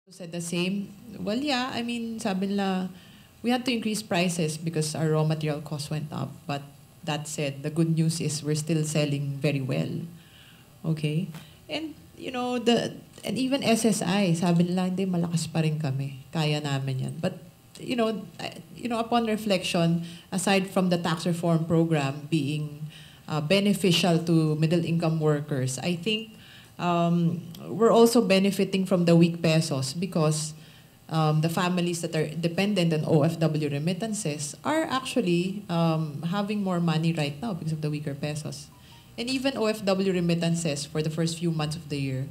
Said the same. Well, yeah, I mean, sabi nila, we had to increase prices because our raw material costs went up. But that said, the good news is we're still selling very well. Okay? And, and even SSI, sabi nila, hindi, malakas pa rin kami. Kaya namin yan. But, upon reflection, aside from the tax reform program being beneficial to middle-income workers, I think we're also benefiting from the weak pesos because the families that are dependent on OFW remittances are actually having more money right now because of the weaker pesos. And even OFW remittances for the first few months of the year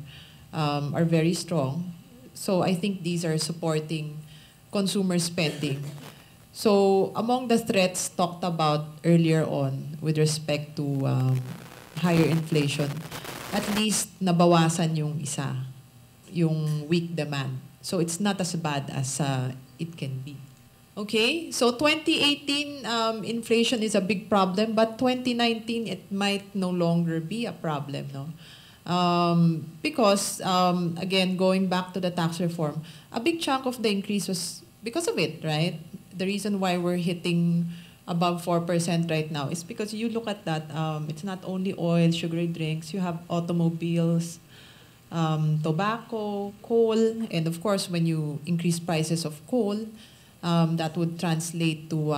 are very strong. So I think these are supporting consumer spending. So among the threats talked about earlier on with respect to higher inflation, at least nabawasan yung isa, yung weak demand. So it's not as bad as it can be. Okay, so 2018 inflation is a big problem, but 2019 it might no longer be a problem, no? Because again, going back to the tax reform, a big chunk of the increase was because of it, right? The reason why we're hitting above 4% right now is because you look at that, it's not only oil, sugary drinks, you have automobiles, tobacco, coal, and of course, when you increase prices of coal, that would translate to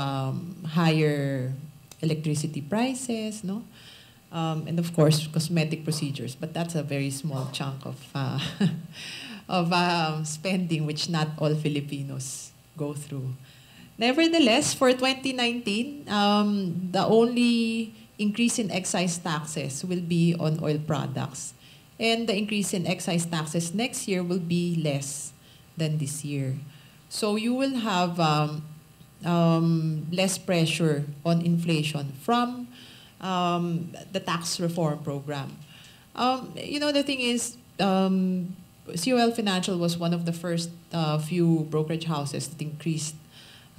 higher electricity prices, no? And of course, cosmetic procedures, but that's a very small chunk of spending, which not all Filipinos go through. Nevertheless, for 2019, the only increase in excise taxes will be on oil products. And the increase in excise taxes next year will be less than this year. So you will have less pressure on inflation from the tax reform program. The thing is, COL Financial was one of the first few brokerage houses that increased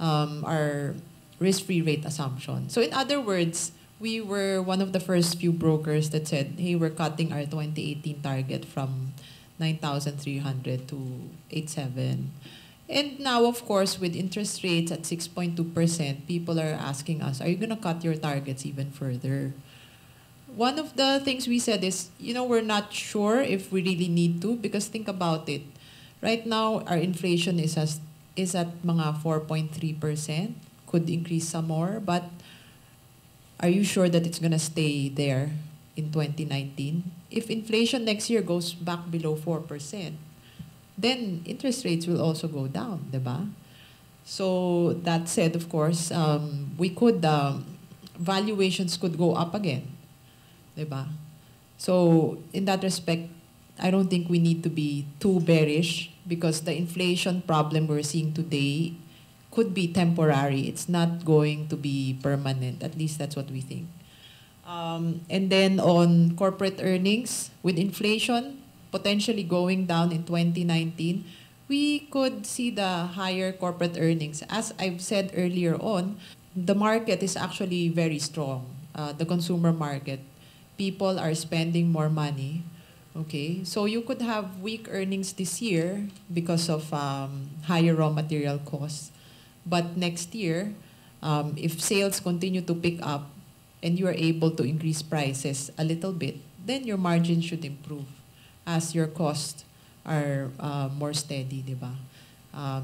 our risk-free rate assumption. So in other words, we were one of the first few brokers that said, hey, we're cutting our 2018 target from 9,300 to 8,700. And now, of course, with interest rates at 6.2%, people are asking us, are you going to cut your targets even further? One of the things we said is, we're not sure if we really need to, because think about it. Right now, our inflation is at mga 4.3%, could increase some more, but are you sure that it's going to stay there in 2019? If inflation next year goes back below 4%, then interest rates will also go down, diba? So that said, of course, valuations could go up again, diba? So in that respect, I don't think we need to be too bearish because the inflation problem we're seeing today could be temporary. It's not going to be permanent. At least that's what we think. And then on corporate earnings, with inflation potentially going down in 2019, we could see the higher corporate earnings. As I've said earlier on, the market is actually very strong. The consumer market. People are spending more money. Okay, so you could have weak earnings this year because of higher raw material costs. But next year, if sales continue to pick up and you are able to increase prices a little bit, then your margin should improve as your costs are more steady, di ba?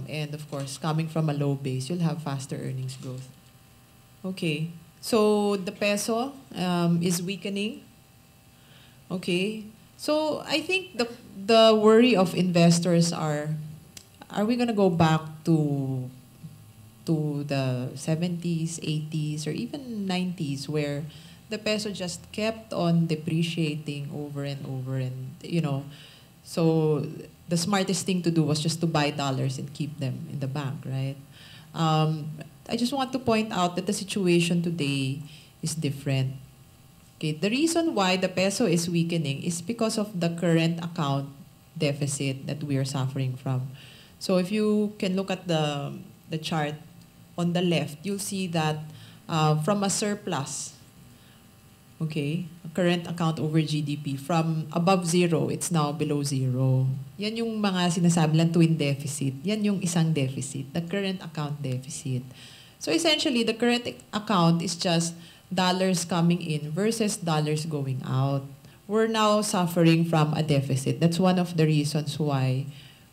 And of course, coming from a low base, you'll have faster earnings growth. Okay, so the peso is weakening. Okay, so I think the worry of investors are we going to go back to the 70s, 80s, or even 90s where the peso just kept on depreciating over and over and, so the smartest thing to do was just to buy dollars and keep them in the bank, right? I just want to point out that the situation today is different. Okay, the reason why the peso is weakening is because of the current account deficit that we are suffering from. So if you can look at the chart on the left, you'll see that from a surplus Okay? Current account over GDP. From above zero, it's now below zero. Yan yung mga sinasabi lang twin deficit. Yan yung isang deficit, the current account deficit. So essentially, the current account is just dollars coming in versus dollars going out. We're now suffering from a deficit. That's one of the reasons why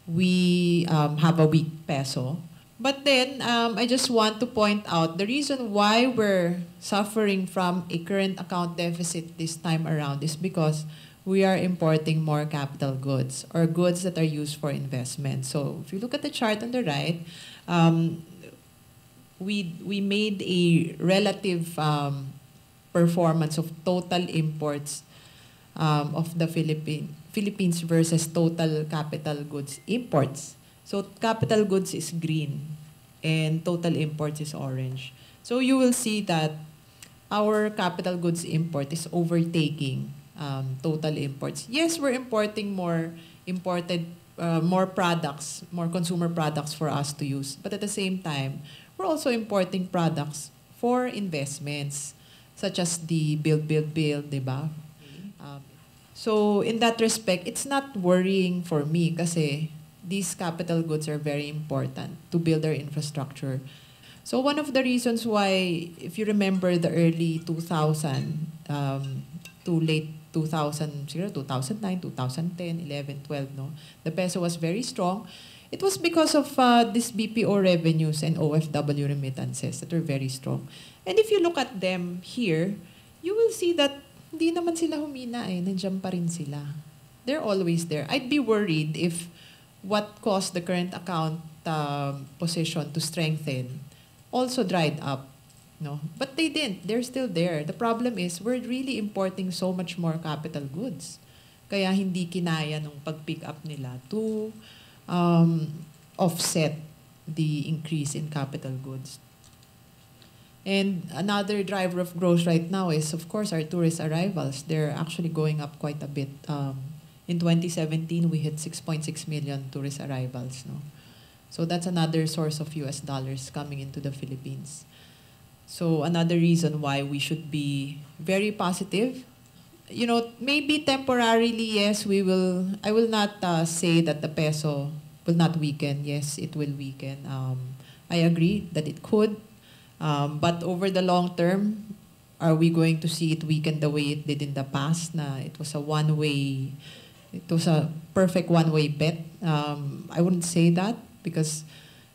we have a weak peso. But then, I just want to point out the reason why we're suffering from a current account deficit this time around is because we are importing more capital goods or goods that are used for investment. So if you look at the chart on the right, we made a relative performance of total imports of the Philippines versus total capital goods imports. So capital goods is green and total imports is orange. So you will see that our capital goods import is overtaking total imports. Yes, we're importing more products, more consumer products for us to use. But at the same time, we're also importing products for investments, such as the build, diba? So in that respect, it's not worrying for me kasi these capital goods are very important to build our infrastructure. So one of the reasons why, if you remember the early 2000 to late 2000, 2009, 2010, 11, 12, no? The peso was very strong. It was because of this BPO revenues and OFW remittances that were very strong. And if you look at them here, you will see that hindi naman sila humina eh. Nandiyan pa rin sila. They're always there. I'd be worried if what caused the current account position to strengthen also dried up. No? But they didn't. They're still there. The problem is we're really importing so much more capital goods. Kaya hindi kinaya nung pag-pick up nila to offset the increase in capital goods. And another driver of growth right now is, of course, our tourist arrivals. They're actually going up quite a bit. In 2017, we hit 6.6 million tourist arrivals. No? So that's another source of US dollars coming into the Philippines. So another reason why we should be very positive. You know, maybe temporarily, yes, I will not say that the peso will not weaken. Yes, it will weaken. I agree that it could. But over the long term, are we going to see it weaken the way it did in the past? Na it was a perfect one-way bet. I wouldn't say that because,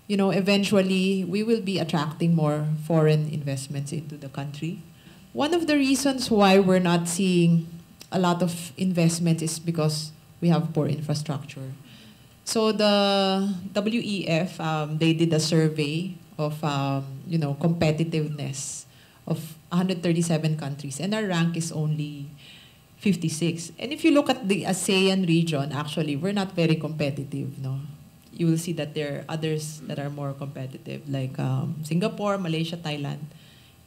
you know, eventually we will be attracting more foreign investments into the country. One of the reasons why we're not seeing a lot of investment is because we have poor infrastructure. So the WEF, they did a survey of competitiveness of 137 countries, and our rank is only 56. And if you look at the ASEAN region, actually, we're not very competitive. No, you will see that there are others that are more competitive, like Singapore, Malaysia, Thailand,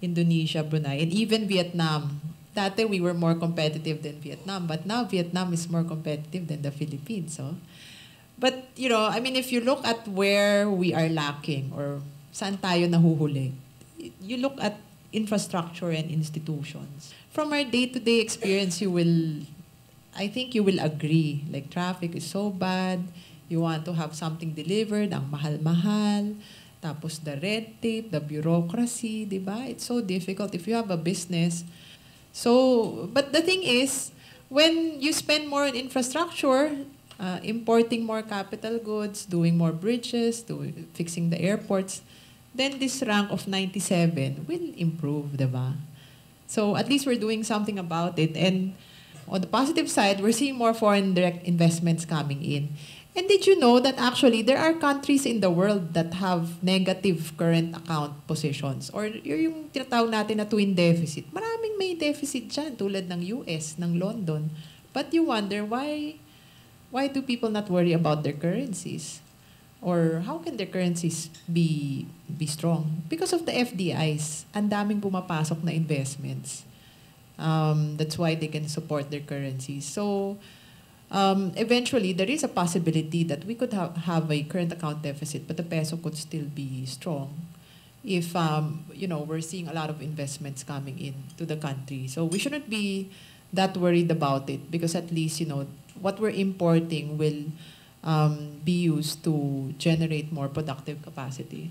Indonesia, Brunei, and even Vietnam. Dati we were more competitive than Vietnam, but now Vietnam is more competitive than the Philippines. So, but you know, I mean, if you look at where we are lacking or saan tayo nahuhuli, you look at infrastructure and institutions. From our day-to-day experience, I think you will agree, like traffic is so bad, you want to have something delivered, ang mahal-mahal, tapos the red tape, the bureaucracy, di ba? It's so difficult if you have a business. So, but the thing is, when you spend more on infrastructure, importing more capital goods, doing more bridges, fixing the airports, then this rank of 97 will improve, diba? So at least we're doing something about it. And on the positive side, we're seeing more foreign direct investments coming in. And did you know that actually there are countries in the world that have negative current account positions? Or yung tinatawag natin na twin deficit. Maraming may deficit dyan, tulad ng US, ng London. But you wonder, why do people not worry about their currencies? Or how can their currencies be strong? Because of the FDIs, ang daming pumapasok na investments. That's why they can support their currencies. So, eventually, there is a possibility that we could have a current account deficit, but the peso could still be strong. if we're seeing a lot of investments coming in to the country. So we shouldn't be that worried about it, because at least what we're importing will be used to generate more productive capacity.